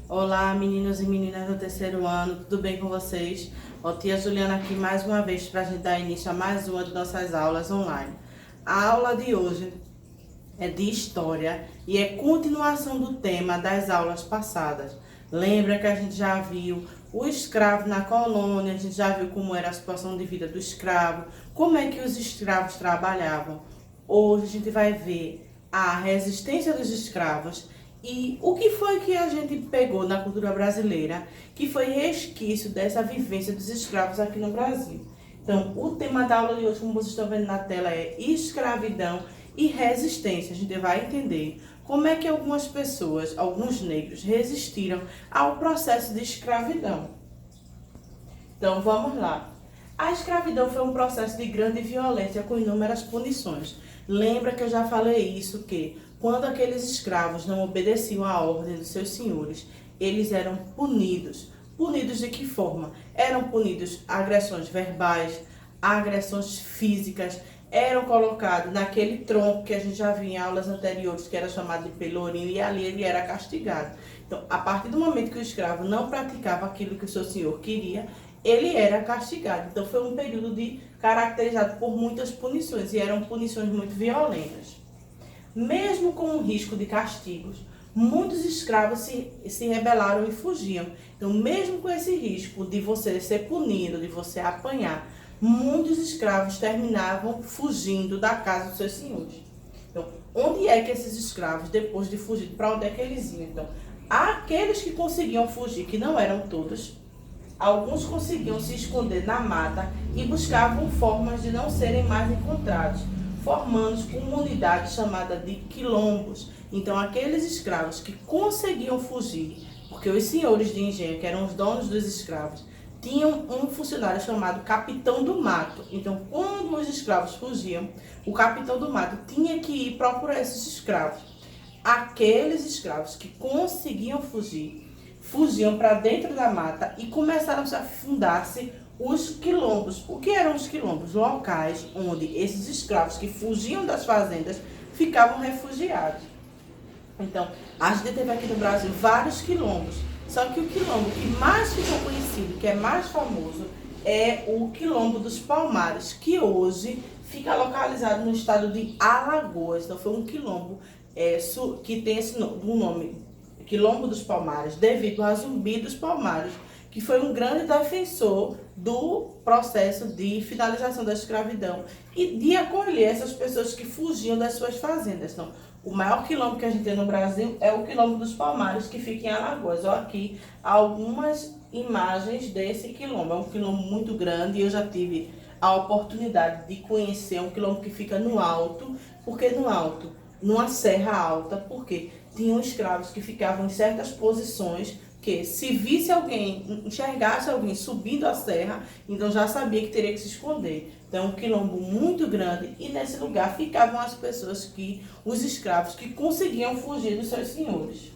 Olá, meninos e meninas do terceiro ano, tudo bem com vocês? Tia Juliana aqui mais uma vez para a gente dar início a mais uma de nossas aulas online. A aula de hoje é de História e é continuação do tema das aulas passadas. Lembra que a gente já viu o escravo na colônia, a gente já viu como era a situação de vida do escravo, como é que os escravos trabalhavam. Hoje a gente vai ver a resistência dos escravos e o que foi que a gente pegou na cultura brasileira, que foi resquício dessa vivência dos escravos aqui no Brasil. Então, o tema da aula de hoje, como vocês estão vendo na tela, é escravidão e resistência. A gente vai entender como é que algumas pessoas, alguns negros, resistiram ao processo de escravidão. Então, vamos lá. A escravidão foi um processo de grande violência com inúmeras punições. Lembra que eu já falei isso, que quando aqueles escravos não obedeciam à ordem dos seus senhores, eles eram punidos. Punidos de que forma? Eram punidos agressões verbais, agressões físicas, eram colocados naquele tronco que a gente já viu em aulas anteriores, que era chamado de pelourinho, e ali ele era castigado. Então, a partir do momento que o escravo não praticava aquilo que o seu senhor queria, ele era castigado. Então, foi um período caracterizado por muitas punições, e eram punições muito violentas. Mesmo com o risco de castigos, muitos escravos se rebelaram e fugiam. Então, mesmo com esse risco de você ser punido, de você apanhar, muitos escravos terminavam fugindo da casa dos seus senhores. Então, onde é que esses escravos, depois de fugir, para onde é que eles iam? Então, aqueles que conseguiam fugir, que não eram todos, alguns conseguiam se esconder na mata e buscavam formas de não serem mais encontrados, formando comunidades chamadas de quilombos. Então, aqueles escravos que conseguiam fugir, porque os senhores de engenho, que eram os donos dos escravos, tinham um funcionário chamado capitão do mato. Então, quando os escravos fugiam, o capitão do mato tinha que ir procurar esses escravos. Aqueles escravos que conseguiam fugir, fugiam para dentro da mata e começaram a fundar-se os quilombos. O que eram os quilombos? Locais onde esses escravos que fugiam das fazendas ficavam refugiados. Então, a gente teve aqui no Brasil vários quilombos, só que o quilombo que mais ficou conhecido, que é mais famoso, é o Quilombo dos Palmares, que hoje fica localizado no estado de Alagoas. Então, foi um quilombo que tem esse nome, Quilombo dos Palmares, devido a Zumbi dos Palmares, que foi um grande defensor do processo de finalização da escravidão e de acolher essas pessoas que fugiam das suas fazendas. Então, o maior quilombo que a gente tem no Brasil é o Quilombo dos Palmares, que fica em Alagoas. Olha aqui algumas imagens desse quilombo. É um quilombo muito grande e eu já tive a oportunidade de conhecer um quilombo que fica no alto. Por que no alto? Numa serra alta, porque tinham escravos que ficavam em certas posições que, se visse alguém, enxergasse alguém subindo a serra, então já sabia que teria que se esconder. Então, é um quilombo muito grande e nesse lugar ficavam as pessoas os escravos que conseguiam fugir dos seus senhores.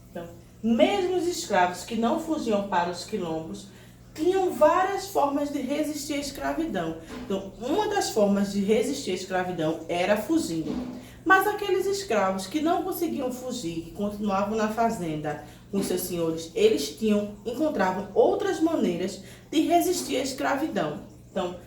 Então, mesmo os escravos que não fugiam para os quilombos, tinham várias formas de resistir à escravidão. Então, uma das formas de resistir à escravidão era fugindo. Mas aqueles escravos que não conseguiam fugir, que continuavam na fazenda com seus senhores, eles encontravam outras maneiras de resistir à escravidão. Então,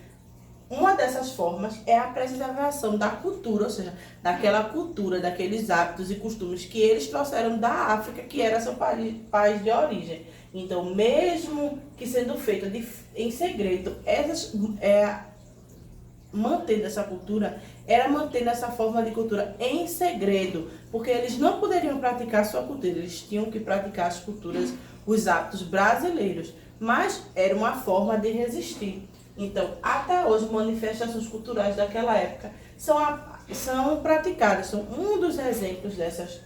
uma dessas formas é a preservação da cultura, ou seja, daquela cultura, daqueles hábitos e costumes que eles trouxeram da África, que era seu país de origem. Então, mesmo que sendo feito em segredo, mantendo essa cultura, era mantendo essa forma de cultura em segredo, porque eles não poderiam praticar sua cultura, eles tinham que praticar as culturas, os hábitos brasileiros, mas era uma forma de resistir. Então, até hoje, manifestações culturais daquela época são praticadas. Um dos exemplos dessas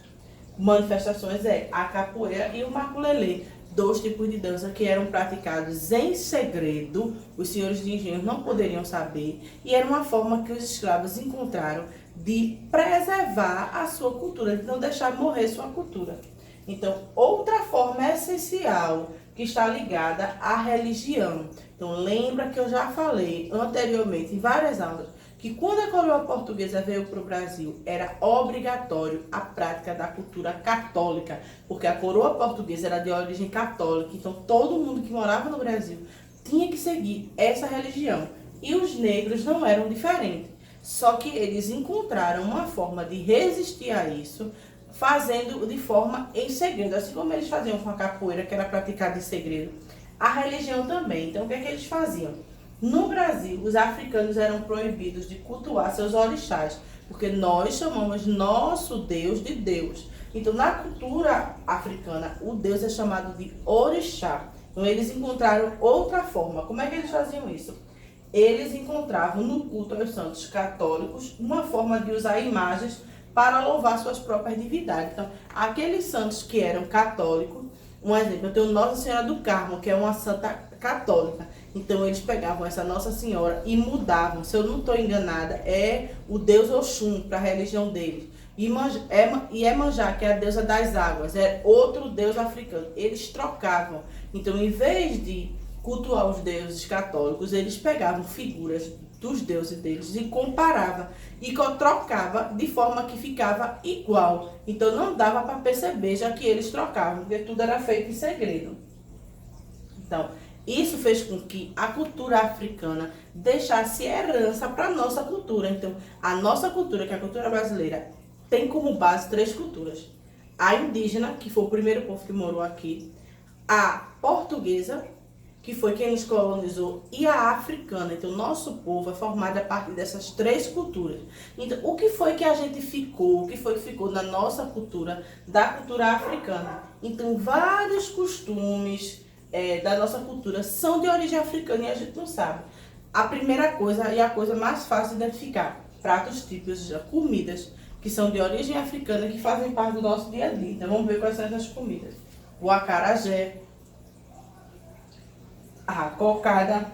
manifestações é a capoeira e o maculelê, dois tipos de dança que eram praticados em segredo, os senhores de engenho não poderiam saber, e era uma forma que os escravos encontraram de preservar a sua cultura, de não deixar morrer sua cultura. Então, outra forma essencial que está ligada à religião. Então, lembra que eu já falei anteriormente, em várias aulas, que quando a coroa portuguesa veio para o Brasil, era obrigatório a prática da cultura católica, porque a coroa portuguesa era de origem católica, então todo mundo que morava no Brasil tinha que seguir essa religião. E os negros não eram diferentes, só que eles encontraram uma forma de resistir a isso, fazendo de forma em segredo, assim como eles faziam com a capoeira, que era praticada em segredo, a religião também. Então o que é que eles faziam? No Brasil, os africanos eram proibidos de cultuar seus orixás, porque nós chamamos nosso Deus de Deus. Então, na cultura africana, o Deus é chamado de orixá. Então, eles encontraram outra forma. Como é que eles faziam isso? Eles encontravam no culto aos santos católicos uma forma de usar imagens para louvar suas próprias divindades. Então, aqueles santos que eram católicos, um exemplo, eu tenho Nossa Senhora do Carmo, que é uma santa católica. Então eles pegavam essa Nossa Senhora e mudavam. Se eu não estou enganada, é o deus Oxum para a religião deles. E Iemanjá, que é a deusa das águas, é outro deus africano. Eles trocavam. Então, em vez de cultuar os deuses católicos, eles pegavam figuras dos deuses deles e comparavam. E trocava de forma que ficava igual. Então não dava para perceber, já que eles trocavam, porque tudo era feito em segredo. Então, isso fez com que a cultura africana deixasse herança para a nossa cultura. Então, a nossa cultura, que é a cultura brasileira, tem como base 3 culturas. A indígena, que foi o primeiro povo que morou aqui. A portuguesa, que foi quem nos colonizou, e a africana. Então, nosso povo é formado a partir dessas 3 culturas. Então, o que foi que a gente ficou, o que foi que ficou na nossa cultura, da cultura africana? Então, vários costumes da nossa cultura são de origem africana e a gente não sabe. A primeira coisa e a coisa mais fácil de identificar, pratos típicos, comidas que são de origem africana, que fazem parte do nosso dia a dia. Então, vamos ver quais são essas comidas. O acarajé, a cocada,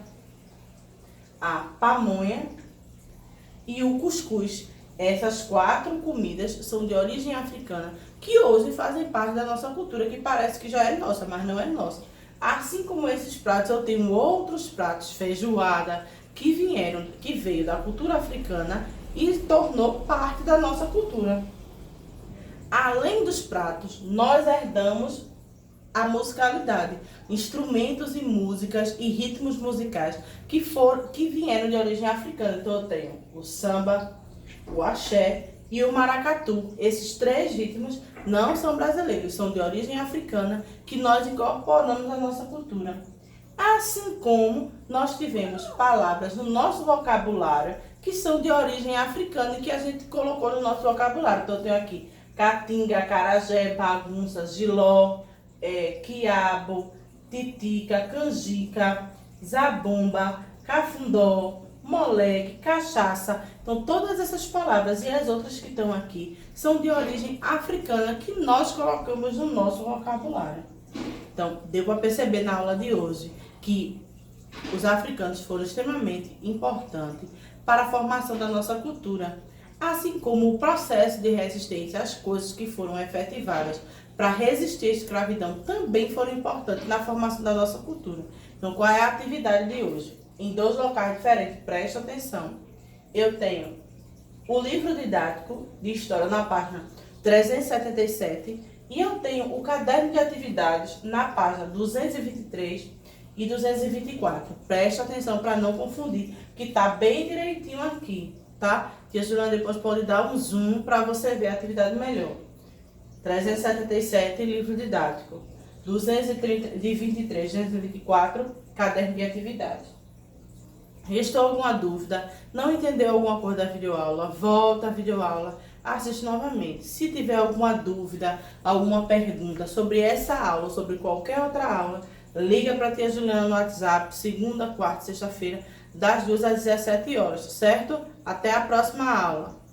a pamonha e o cuscuz. Essas 4 comidas são de origem africana, que hoje fazem parte da nossa cultura, que parece que já é nossa, mas não é nossa. Assim como esses pratos, eu tenho outros pratos, feijoada, que veio da cultura africana e tornou parte da nossa cultura. Além dos pratos, nós herdamos a musicalidade, instrumentos e músicas e ritmos musicais que vieram de origem africana. Então eu tenho o samba, o axé e o maracatu. Esses 3 ritmos não são brasileiros, são de origem africana, que nós incorporamos na nossa cultura. Assim como nós tivemos palavras no nosso vocabulário que são de origem africana e que a gente colocou no nosso vocabulário. Então eu tenho aqui caatinga, acarajé, bagunça, giló, quiabo, titica, canjica, zabumba, cafundó, moleque, cachaça. Então todas essas palavras e as outras que estão aqui são de origem africana que nós colocamos no nosso vocabulário. Então deu para perceber na aula de hoje que os africanos foram extremamente importantes para a formação da nossa cultura, assim como o processo de resistência às coisas que foram efetivadas para resistir à escravidão também foram importantes na formação da nossa cultura. Então, qual é a atividade de hoje? Em 2 locais diferentes, preste atenção. Eu tenho o livro didático de História na página 377 e eu tenho o caderno de atividades na página 223 e 224. Preste atenção para não confundir, que está bem direitinho aqui, tá? Tia Juliana depois pode dar um zoom para você ver a atividade melhor. 377, livro didático. 230, de 23, 224, caderno de atividades. Restou alguma dúvida? Não entendeu alguma coisa da videoaula? Volta à videoaula, assiste novamente. Se tiver alguma dúvida, alguma pergunta sobre essa aula, sobre qualquer outra aula, liga para a tia Juliana no WhatsApp, segunda, quarta e sexta-feira, das 2 às 17 horas, certo? Até a próxima aula.